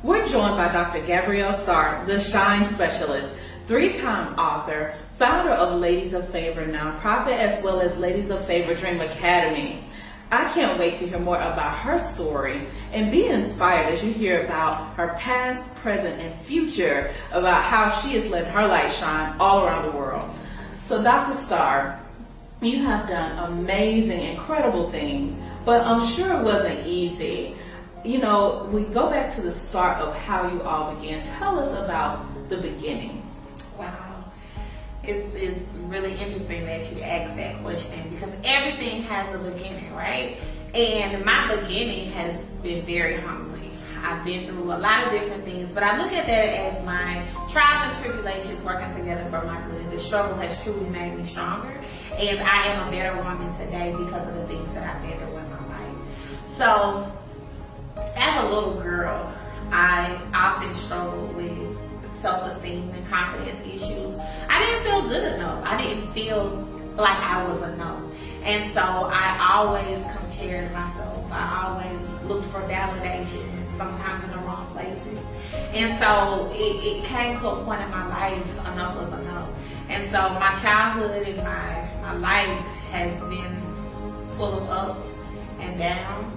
We're joined by Dr. Gabrielle Starr, the Shine Specialist, three-time author, founder of Ladies of Favor nonprofit, as well as Ladies of Favor Dream Academy. I can't wait to hear more about her story and be inspired as you hear about her past, present, and future, about how she has let her light shine all around the world. So Dr. Starr, you have done amazing, incredible things, but I'm sure it wasn't easy. You know, we go back to the start of how you all began. Tell us about the beginning. Wow. It's really interesting that you asked that question because everything has a beginning, right? And my beginning has been very humbling. I've been through a lot of different things, but I look at that as my trials and tribulations working together for my good. The struggle has truly made me stronger, and I am a better woman today because of the things that I've been through in my life. So, as a little girl, I often struggled with self-esteem and confidence issues. I didn't feel good enough. I didn't feel like I was enough. And so I always compared myself. I always looked for validation, sometimes in the wrong places. And so it came to a point in my life, enough was enough. And so my childhood and my life has been full of ups and downs.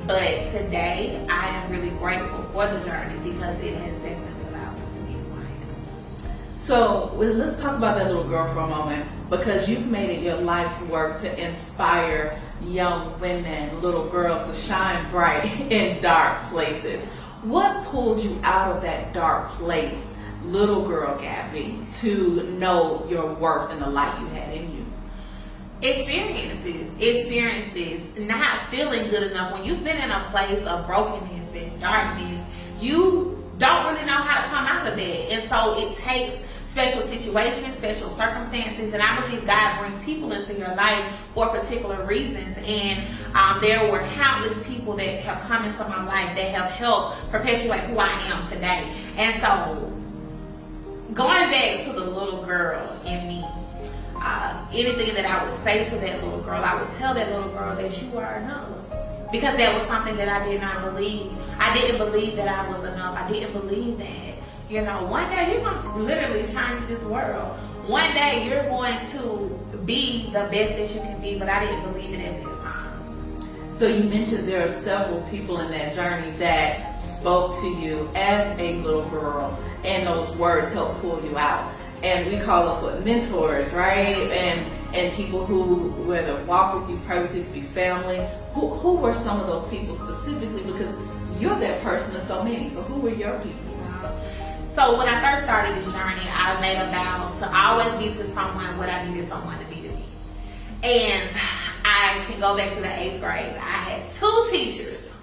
But today, I am really grateful for the journey because it has definitely allowed me to be who I am. So let's talk about that little girl for a moment, because you've made it your life's work to inspire young women, little girls to shine bright in dark places. What pulled you out of that dark place, little girl Gabby, to know your worth and the light you had in you? Experiences, not feeling good enough. When you've been in a place of brokenness and darkness, you don't really know how to come out of it. And so it takes special situations, special circumstances, and I believe God brings people into your life for particular reasons. And there were countless people that have come into my life that have helped perpetuate who I am today. And so going back to the little girl in me, anything that I would say to that little girl, I would tell that little girl that you are enough. Because that was something that I did not believe. I didn't believe that I was enough. I didn't believe that, you know, one day you're going to literally change this world. One day you're going to be the best that you can be, but I didn't believe it at that time. So you mentioned there are several people in that journey that spoke to you as a little girl, and those words helped pull you out. And we call those what, mentors, right? And people who, whether walk with you, pray with you, could be family. Who were some of those people specifically? Because you're that person to so many. So who were your people? So when I first started this journey, I made a vow to always be to someone what I needed someone to be to me. And I can go back to the 8th grade. I had 2 teachers.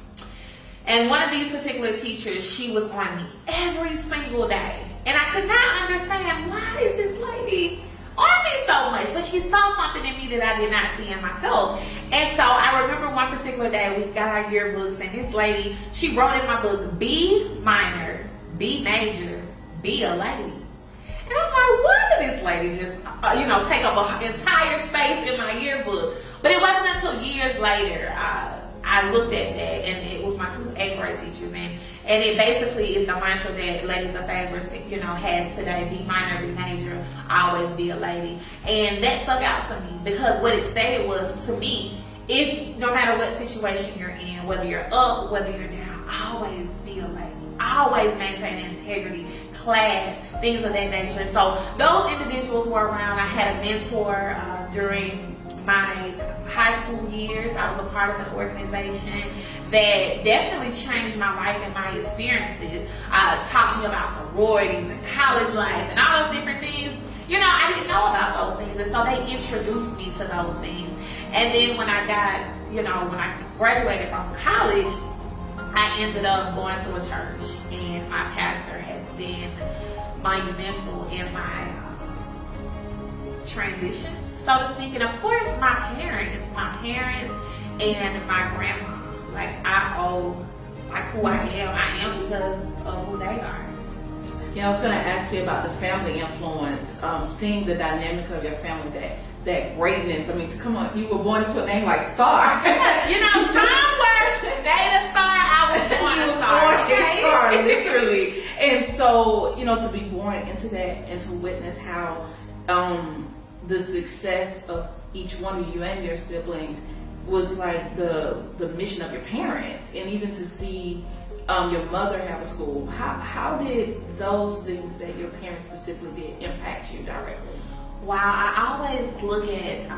And one of these particular teachers, she was on me every single day. And I could not understand, why is this lady on me so much? But she saw something in me that I did not see in myself. And so I remember one particular day, we got our yearbooks, and this lady, she wrote in my book, B minor, B major, be a lady. And I'm like, why did this lady just, take up an entire space in my yearbook? But it wasn't until years later, I looked at that, and it was my 2 8th grade teachers, and it basically is the mantra that Ladies of Favor, has today: be minor, be major, always be a lady. And that stuck out to me because what it stated was, to me, if no matter what situation you're in, whether you're up, whether you're down, always be a lady. Always maintain integrity, class, things of that nature. And so those individuals were around. I had a mentor during my high school years. I was a part of an organization that definitely changed my life and my experiences. Taught me about sororities and college life and all those different things. I didn't know about those things, and so they introduced me to those things. And then when I got, when I graduated from college, I ended up going to a church, and my pastor has been monumental in my transition, so to speak. And of course, my parents and my grandma. Like, I owe who I am because of who they are. I was going to ask you about the family influence, seeing the dynamic of your family, that greatness. I mean, come on, you were born into a name like Starr. Somewhere, Data Starr, I was born a Starr. Okay? Starr, literally. so to be born into that and to witness how the success of each one of you and your siblings was like the mission of your parents, and even to see your mother have a school. How did those things that your parents specifically did impact you directly? Wow, I always look at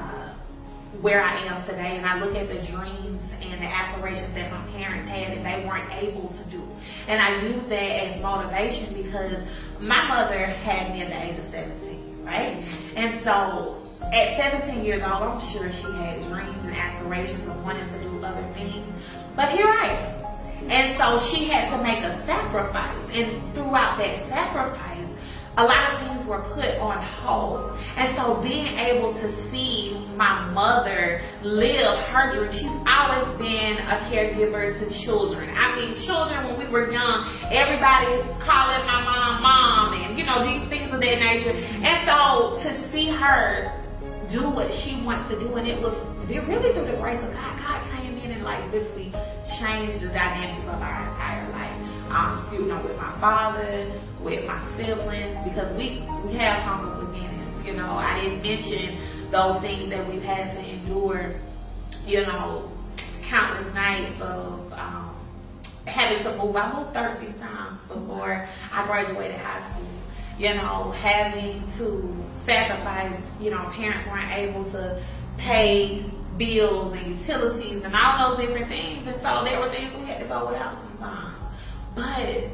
where I am today, and I look at the dreams and the aspirations that my parents had that they weren't able to do. And I use that as motivation because my mother had me at the age of 17, right? And so at 17 years old, I'm sure she had dreams and aspirations of wanting to do other things. But here I am. And so she had to make a sacrifice. And throughout that sacrifice, a lot of things were put on hold. And so being able to see my mother live her dream, she's always been a caregiver to children. I mean, children, when we were young, everybody's calling my mom, and these things of that nature. And so to see her do what she wants to do, and it was really through the grace of God. God came in and literally changed the dynamics of our entire life. With my father, with my siblings, because we have humble beginnings. I didn't mention those things that we've had to endure. Countless nights of having to move. I moved 13 times before I graduated high school. Having to sacrifice. Parents weren't able to pay bills and utilities and all those different things, and so there were things we had to go without sometimes. But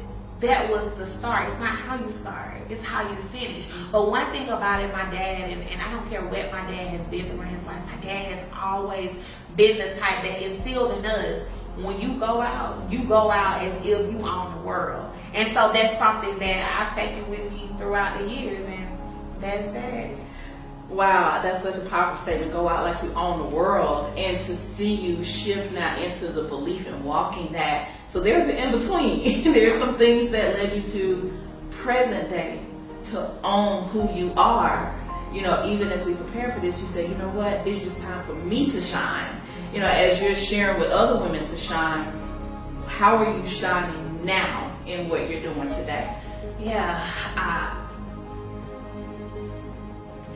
that was the start. It's not how you start, it's how you finish. But one thing about it, my dad, and I don't care what my dad has been through in his life, my dad has always been the type that instilled in us, when you go out as if you own the world. And so that's something that I've taken with me throughout the years, and that's that. Wow, that's such a powerful statement. Go out like you own the world, and to see you shift now into the belief in walking that. So there's an in-between. There's some things that led you to present day, to own who you are. Even as we prepare for this, you say, what? It's just time for me to shine. As you're sharing with other women to shine, how are you shining now in what you're doing today? Yeah,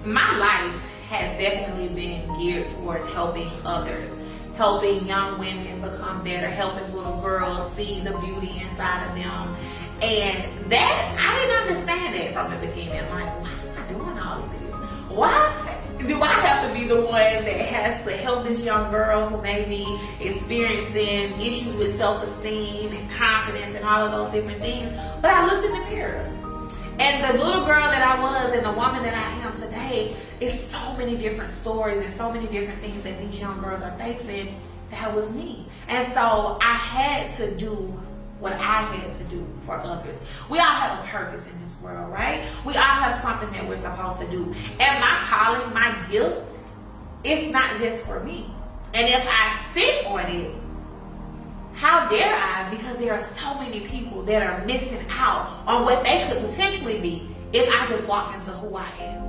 my life has definitely been geared towards helping others, helping young women become better, helping little girls see the beauty inside of them. And that, I didn't understand that from the beginning. Like, why am I doing all of this? Why do I have to be the one that has to help this young girl who may be experiencing issues with self-esteem and confidence and all of those different things? But I looked in the mirror, and the little girl that I was and the woman that I am today is so many different stories and so many different things that these young girls are facing. That was me. And so I had to do what I had to do for others. We all have a purpose in this world, right? We all have something that we're supposed to do. And my calling, my gift, it's not just for me. And if I sit on it, how dare I? Because there are so many people that are missing out on what they could potentially be if I just walk into who I am.